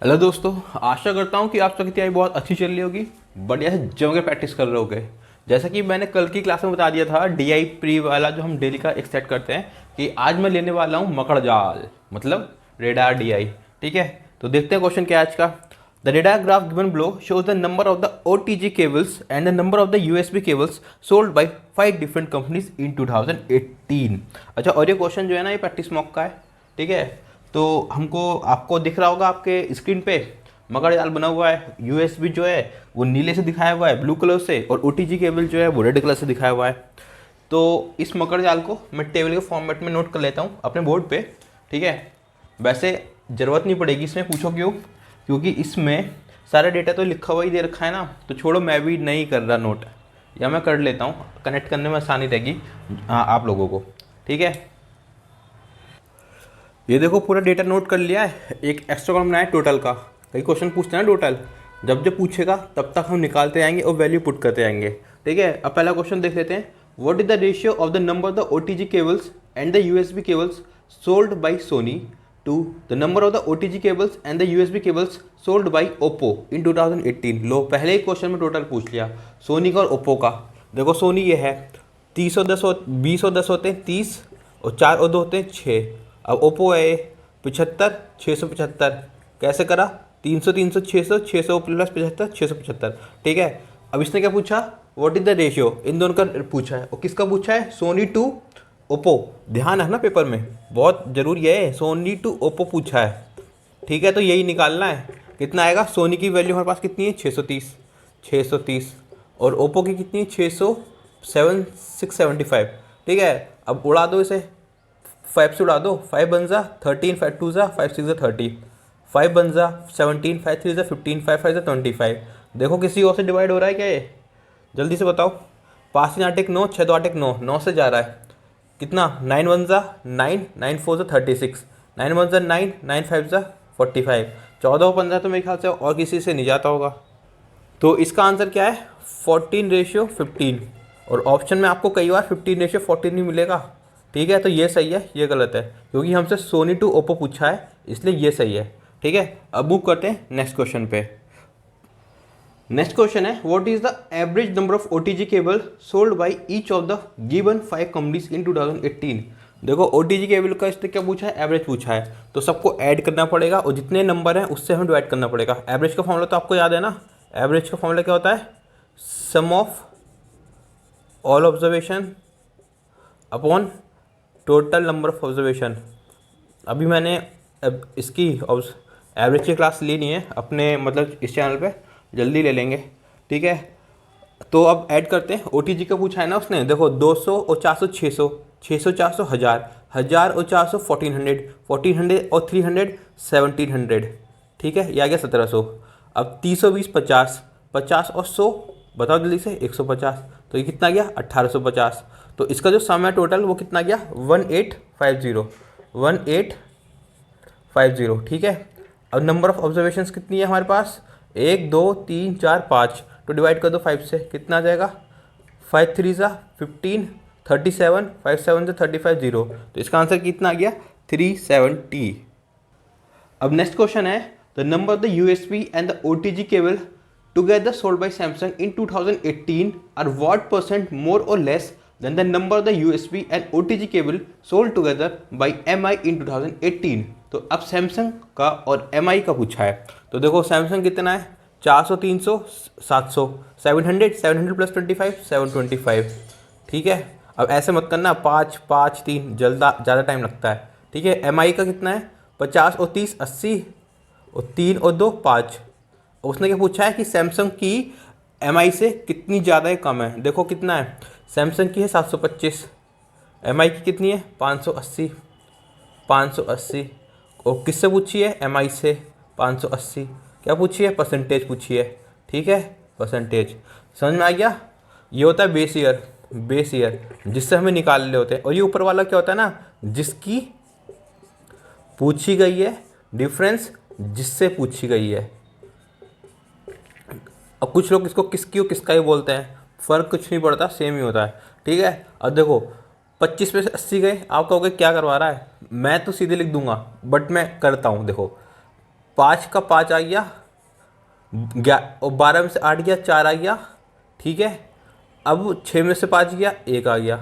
Hello दोस्तों, आशा करता हूँ कि आप सबकी तैयारी बहुत अच्छी चल रही होगी। बढ़िया से जम के प्रैक्टिस कर रहे होगे। जैसा कि मैंने कल की क्लास में बता दिया था, DI प्री वाला जो हम डेली का एक सेट करते हैं, कि आज मैं लेने वाला हूँ मकड़ जाल, मतलब रेडार DI। ठीक है, तो देखते हैं क्वेश्चन क्या है आज का। The radar graph given below shows the number of the OTG cables and the number of the USB cables sold by 5 different companies in 2018। अच्छा, और ये क्वेश्चन जो है ना, ये प्रैक्टिस मॉक का है। ठीक है, तो हमको आपको दिख रहा होगा आपके स्क्रीन पे मगर जाल बना हुआ है। यूएसबी जो है वो नीले से दिखाया हुआ है, ब्लू कलर से, और ओटीजी केबल जो है वो रेड कलर से दिखाया हुआ है। तो इस मकर जाल को मैं टेबल के फॉर्मेट में नोट कर लेता हूँ अपने बोर्ड पे। ठीक है, वैसे ज़रूरत नहीं पड़ेगी इसमें, पूछो क्यों? क्योंकि इसमें सारा डेटा तो लिखा हुआ ही दे रखा है ना। तो छोड़ो, मैं भी नहीं कर रहा नोट, या मैं कर लेता हूँ, कनेक्ट करने में आसानी रहेगी आप लोगों को। ठीक है, ये देखो पूरा डेटा नोट कर लिया है। एक एक्स्ट्रा कॉलम बनाया है टोटल का। कई क्वेश्चन पूछते हैं ना टोटल, जब जब पूछेगा तब तक हम निकालते आएंगे और वैल्यू पुट करते आएंगे। ठीक है, अब पहला क्वेश्चन देख लेते हैं। What is the ratio of the number of the OTG cables and the USB cables sold by Sony to the number of the OTG cables and the USB cables sold by Oppo in 2018। लो, पहले ही question में total पूछ लिया सोनी का और Oppo का। देखो सोनी ये है 30 और 10 20 और 10 होते हैं 30, और 4 और 2 होते हैं 6। अब ओप्पो है 75 675। कैसे करा? 300 300 600 600 प्लस 75 675। ठीक है, अब इसने क्या पूछा? व्हाट इज द रेशियो, इन दोनों का पूछा है। और किसका पूछा है? Sony to Oppo. ध्यान है ना, पेपर में बहुत जरूरी है, सोनी टू ओप्पो पूछा है। ठीक है, तो यही निकालना है। कितना आएगा? सोनी की वैल्यू हमारे पास कितनी है? 630 630। और ओप्पो की कितनी है? 675। ठीक है, अब उड़ा दो इसे, 5 से उड़ा दो, 5 बन जा 13, 5 टू जा 5 6 जा 30, 5 बन जा 17, 5 3 जा 15, 5 5 जा 25। देखो किसी और से डिवाइड हो रहा है क्या ये? जल्दी से बताओ। 5 3 8 1 9, 6 2 8 1 9, 9 से जा रहा है। कितना? 9 1 जा 9, 9 4 जा 36, 9 1 जा 9, 9 5 जा 45। 14 और 15 तो मेरे ख्याल से और किसी से नहीं जाता होगा। तो इसका आंसर क्या है? 14:15। और ऑप्शन में आपको कई बार 15:14 नहीं मिलेगा। ठीक है, तो ये सही है, ये गलत है, क्योंकि हमसे सोनी टू ओप्पो पूछा है, इसलिए ये सही है। ठीक है, अब मूव करते हैं नेक्स्ट क्वेश्चन पे। नेक्स्ट क्वेश्चन है, what is the average number of OTG cable sold by each of the given 5 companies in 2018। देखो ओटीजी केबल का इसने क्या पूछा है? एवरेज पूछा है, तो सबको ऐड करना पड़ेगा और जितने नंबर हैं उससे हमें डिवाइड करना पड़ेगा। एवरेज का फॉर्मूला तो आपको याद है ना। एवरेज का फॉर्मूला क्या होता है? Sum of all observation upon total number of observation. अभी मैंने अब इसकी एवरेज की क्लास ली नहीं है अपने, मतलब इस चैनल पे, जल्दी ले लेंगे। ठीक है, तो अब ऐड करते हैं। ओटीजी का पूछा है ना उसने। देखो 200 और 400 600, 600 400 1000, 1000 और 400 1400, 1400 और 300 1700। ठीक है, ये आ गया 1700। अब 320 50, 50 और 100, बताओ जल्दी से, 150। तो ये कितना गया? 1850। तो इसका जो सम है टोटल वो कितना गया? 1850, 1850। ठीक है, अब नंबर ऑफ ऑब्जर्वेशंस कितनी है हमारे पास? 1 2 3 4 5। तो डिवाइड कर दो 5 से, कितना आ जाएगा? 5 3 ज़ा 15, 37, 5 7 ज़ा 35 0। तो इसका आंसर कितना आ गया? 370। अब नेक्स्ट क्वेश्चन है, the number of the USB and the OTG cable together sold by Samsung in 2018 are what percent more or less than the number of the USB and OTG cable sold together by MI in 2018। तो अब Samsung का और MI का पूछा है। तो देखो Samsung कितना है? 400 300 700, 700 700 प्लस 25 725। ठीक है, अब ऐसे मत करना 5 5 3, ज़्यादा टाइम लगता है। ठीक है, MI का कितना है? 50 और 30 80, और 3 और 2 5। उसने क्या पूछा है कि सैमसंग की MI से कितनी ज़्यादा है, कम है। देखो कितना है, सैमसंग की है 725, MI की कितनी है? 580, 580। और किससे पूछी है? MI से 580। क्या पूछी है? परसेंटेज पूछी है। ठीक है, परसेंटेज। समझ में आ गया? ये होता है बेस ईयर, बेस ईयर जिससे हमें निकालने होते हैं। और ये ऊपर वाला क्या होता है ना, जिसकी पूछी गई है, डिफरेंस जिससे पूछी गई है। अब कुछ लोग इसको किसकी और किसका ही बोलते हैं, फ़र्क कुछ नहीं पड़ता, सेम ही होता है। ठीक है, अब देखो 25 में से 80 गए। आप कहोगे क्या करवा रहा है? मैं तो सीधे लिख दूंगा, बट मैं करता हूँ। देखो 5 का 5 आ गया, और 12 में से 8 गया, 4 आ गया, ठीक है। अब 6 में से 5 गया, 1 आ गया,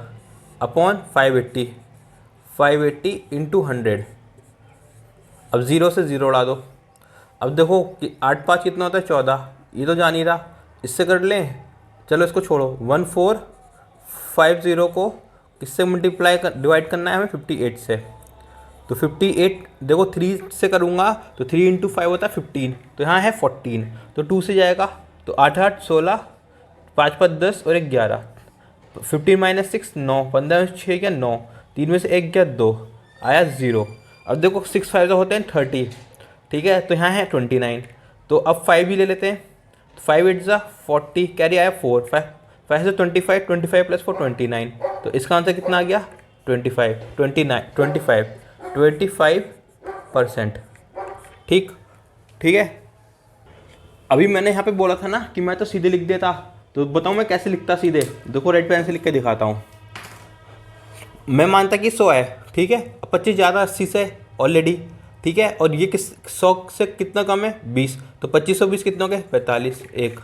अपॉन 580, 580 इंटू 100। अब 0 से 0 उड़ा दो। अब देखो कि 8 5 कितना होता है 14, ये तो जान ही रहा, इससे कर लें। चलो इसको छोड़ो, 1450 को किससे मल्टीप्लाई डिवाइड करना है हमें, 58 से। तो 58 देखो 3 से करूँगा तो 3 इंटू 5 होता है 15, तो यहाँ है 14, तो 2 से जाएगा, तो 8 8 16, 5 5 10 और 1 11, 15 माइनस 6 9, 15 में 6 गया 9, 3 में से 1 गया 2, आया 0। अब देखो 6 5 होते हैं 30, ठीक है, तो यहाँ है 29। तो अब 5 भी ले लेते हैं, 5 8 ज़ा 40, कैरी आया 4, 5 से 25, 25 प्लस 4 29, तो इसका आंसर कितना आ गया 25, 29 25%। ठीक, ठीक है। अभी मैंने यहाँ पे बोला था ना कि मैं तो सीधे लिख देता, तो बताऊँ मैं कैसे लिखता सीधे। देखो रेड पेन से लिख के दिखाता हूँ। मैं मानता कि 100 है, ठीक है, अब 25 ज़्यादा 80 से ऑलरेडी, ठीक है, और ये किस 100 से कितना कम है 20, तो 2520 कितना हो गए 45, 1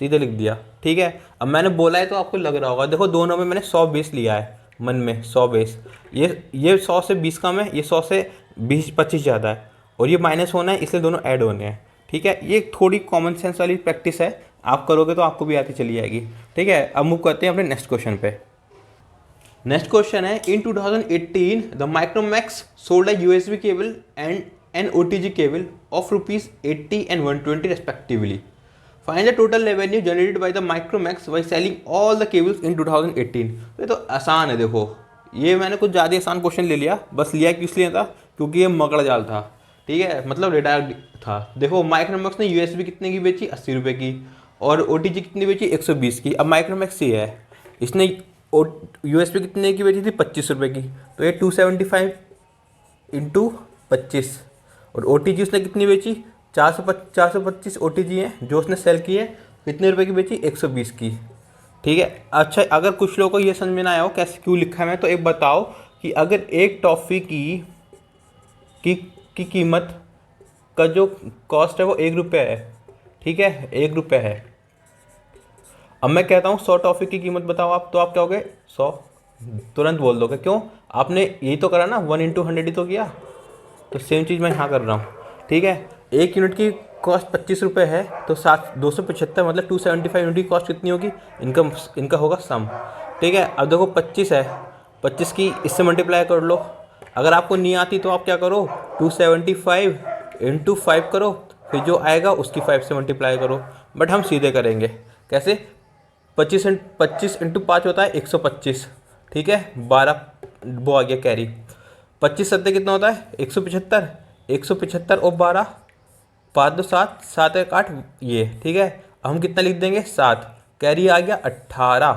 सीधे लिख दिया, ठीक है। अब मैंने बोला है तो आपको लग रहा होगा, देखो दोनों में मैंने 100 बेस लिया है मन में, 100 बेस, ये 100 से 20 कम है, ये 100 से 25 ज़्यादा है, और ये माइनस होना है, इसलिए दोनों ऐड होने हैं, ठीक है। ये थोड़ी कॉमन सेंस वाली प्रैक्टिस है, आप करोगे तो आपको भी आती चली जाएगी, ठीक है। अब मूव करते हैं अपने नेक्स्ट क्वेश्चन पे। नेक्स्ट क्वेश्चन है, in 2018 the Micromax sold a USB cable and an OTG cable of ₹80 and 120 respectively. Find the total revenue generated by the Micromax by selling all the cables in 2018. ये तो आसान है, देखो ये मैंने कुछ ज़्यादा आसान क्वेश्चन ले लिया, बस लिया किस लिए था, क्योंकि ये मकड़ जाल था, ठीक है, मतलब रिटायर था। देखो माइक्रोमैक्स ने यूएसबी कितने की बेची 80 रुपये की, और ओटीजी कितनी बेची 120 की। अब माइक्रोमैक्स ये है, इसने यूएसबी कितने की बेची थी 25 रुपये की, तो ये 275 इंटू 25, और ओटीजी उसने कितनी बेची 425 ओटीजी हैं जो उसने सेल की है, कितने रुपए की बेची 120 की, ठीक है। अच्छा, अगर कुछ लोगों को ये समझ में ना आया हो कैसे क्यों लिखा है मैं, तो एक बताओ कि अगर एक टॉफ़ी की कीमत का जो कॉस्ट है वो 1 रुपये है, ठीक है, 1 रुपये है। अब मैं कहता हूँ 100 टॉफ़ी की कीमत बताओ आप, तो आप क्या होगे 100, तुरंत बोल दोगे, क्यों, आपने यही तो करा ना, 1 इंटू 100 ही तो किया। तो सेम चीज़ मैं यहाँ कर रहा हूँ, ठीक है। 1 यूनिट की कॉस्ट 25 रुपये है, तो 275 मतलब 275 यूनिट की कॉस्ट कितनी होगी, इनका होगा सम, ठीक है। अब देखो 25 है, 25 की इससे मल्टीप्लाई कर लो। अगर आपको नहीं आती तो आप क्या करो, 275 इंटू 5 करो, फिर जो आएगा उसकी 5 से मल्टीप्लाई करो। बट हम सीधे करेंगे, कैसे, 25 इंटू 5 होता है 125, ठीक है, 12 वो आ गया कैरी, 25 सत्ते कितना होता है 175, 175 और 12, 5 2 7, 7 1 8 ये, ठीक है। अब हम कितना लिख देंगे 7, कैरी आ गया 18,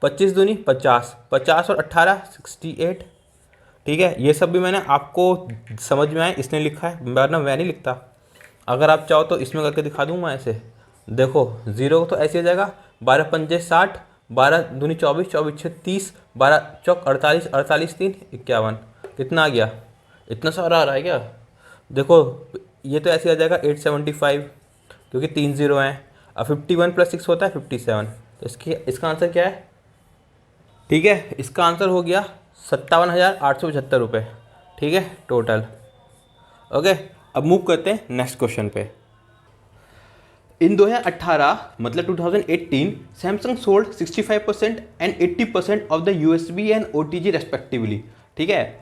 25 दूनी 50, 50 और 18 68, ठीक है। ये सब भी मैंने आपको समझ में आए इसने लिखा है, वरना मैं नहीं लिखता। अगर आप चाहो तो इसमें करके दिखा दूँ मैं ऐसे, देखो 0 तो ऐसे हो जाएगा, 12 पंजे 60, 12 दूनी 24, 24 6 30, 12 चौक 48, 48 3 51, कितना आ गया, इतना सारा आ रहा है क्या। देखो ये तो ऐसे आ जाएगा 875, क्योंकि 3 0 हैं। अब 51 प्लस 6 होता है 57, तो इसका आंसर क्या है, ठीक है, इसका आंसर हो गया 57,875 रुपये, ठीक है, टोटल। ओके, अब मूव करते हैं नेक्स्ट क्वेश्चन पे। इन 2018 मतलब 2018 Samsung sold 65% and 80% of the USB and OTG respectively, ठीक है,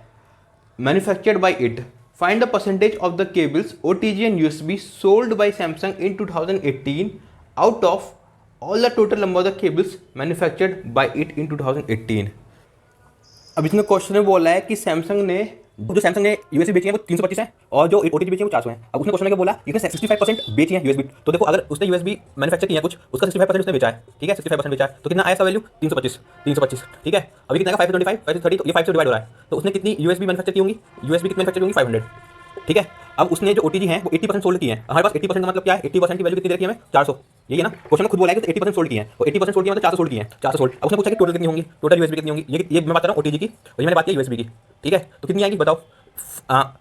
manufactured by it. Find the percentage of the cables OTG and USB sold by Samsung in 2018 out of all the total number of the cables manufactured by it in 2018। अब इसमें question में बोला है कि Samsung ने USB बेची है वो 325 है, और जो ओटीजी बेची है वो 400 है। अब उसने क्वेश्चन में क्या बोला, इसने 65% बेची है यूएसबी, तो देखो अगर उसने यूएसबी मैन्युफैक्चर किया कुछ, उसका 65% उसने बेचा है, ठीक है, 65% बेचा है, तो कितना आया इसका वैल्यू 325, ठीक है। अभी कितना 5 25 5 30, तो ये 5 से डिवाइड हो रहा है, तो उसने कितनी यूएसबी मैन्युफैक्चर की होंगी, यूएसबी कितनी मैन्युफैक्चर होंगी 500, ठीक है। अब उसने जो ओटीजी है वो 80% सोल्ड की है, हमारे पास 80% का मतलब क्या है, 80% की वैल्यू कितनी रखी है हमें 400, यही है ना, क्वेश्चन में खुद बोला है कि 80% सोल्ड की है, और 80% सोल्ड की मतलब 400 सोल्ड की है, 400 सोल्ड। अब उसने पूछा कि टोटल कितनी होंगी, टोटल यूएसबी कितनी होंगी, ये मैं बात कर रहा हूँ ओटीजी की, और ये मैंने बात की यूएसबी की, ठीक है। तो कितनी आएगी बताओ,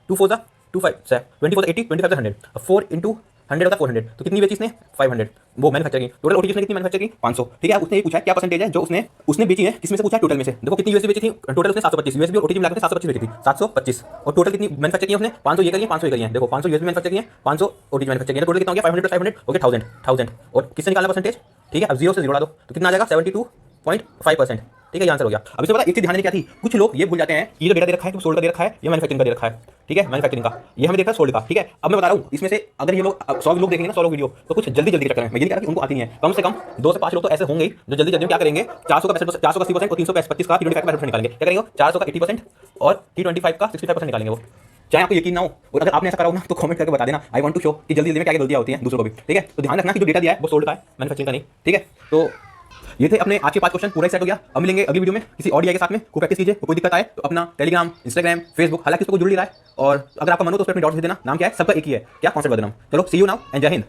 2 4 जा टू फाइव 24 80 25 100, 4 इंटू 100 होता है 400, तो कितनी बेची इसने 500, वो मैन्युफैक्चर की। टोटल ओटीजी उसने कितनी मैन्युफैक्चर की 500, ठीक है। उसने ये पूछा है क्या परसेंटेज है जो उसने बेची है, किसमें से पूछा है टोटल में से। देखो कितनी यूएसबी बेची थी टोटल उसने 725, यूएसबी और ओटीजी मिलाकर 725 बेची थी, 725। और टोटल कितनी मैन्युफैक्चर की उसने 500 ये करी है 500 ये करी है। देखो 500 यूएसबी मैन्युफैक्चर की है 500 ओटीजी मैन्युफैक्चर की है, टोटल कितना हो गया 500 + 500 हो गया 1000। और किससे निकालना परसेंटेज, ठीक है। अब 0 से 0 उड़ा दो तो कितना आ जाएगा 72.5%, ठीक है। ये आंसर हो गया। अब इसमें पता एक चीज ध्यान देने क्या थी, कुछ लोग ये भूल जाते हैं ये जो डेटा दे रखा है कि सोल्ड का दे रखा है या मैन्युफैक्चरिंग का दे रखा है, ठीक है। मैन्युफैक्चरिंग का ये हमें देखा सोल्ड का, ठीक है। अब मैं बता रहा हूँ इसमें से अगर ये लोग 100 लोग देखेंगे ना 100 लोग वीडियो, तो कुछ जल्दी के चक्कर में, मैं ये नहीं कह रहा कि उनको आती नहीं है, कम से कम 2 से 5 लोग तो ऐसे होंगे जो जल्दी क्या करेंगे 400 का 80% और 325 का 25% निकालेंगे। क्या करेंगे 400 का 80% और 325 का 65% निकालेंगे वो, चाहे आपको यकीन ना हो। और अगर आपने ऐसा करा हो ना तो कमेंट करके बता देना, आई वांट टू शो कि जल्दी में क्या गलतियां होती हैं दूसरों को भी, ठीक है। तो ध्यान रखना कि जो डेटा दिया है वो सोल्ड का है, मैन्युफैक्चरिंग का नहीं, ठीक है। तो ये थे अपने आज के 5 क्वेश्चन, पूरा सेट हो गया। अब मिलेंगे अगली वीडियो में किसी और DI के साथ में, खूब प्रैक्टिस कीजिए। कोई दिक्कत आए तो अपना टेलीग्राम, इंस्टाग्राम, फेसबुक, हालांकि उसको जुड़ नहीं रहा है, और अगर आपका मन हो तो उसमें अपने डॉट्स भेज देना। नाम क्या है सबका एक ही है, क्या कॉन्सेप्ट बदनाम। चलो सी यू नाउ एंड जय हिंद।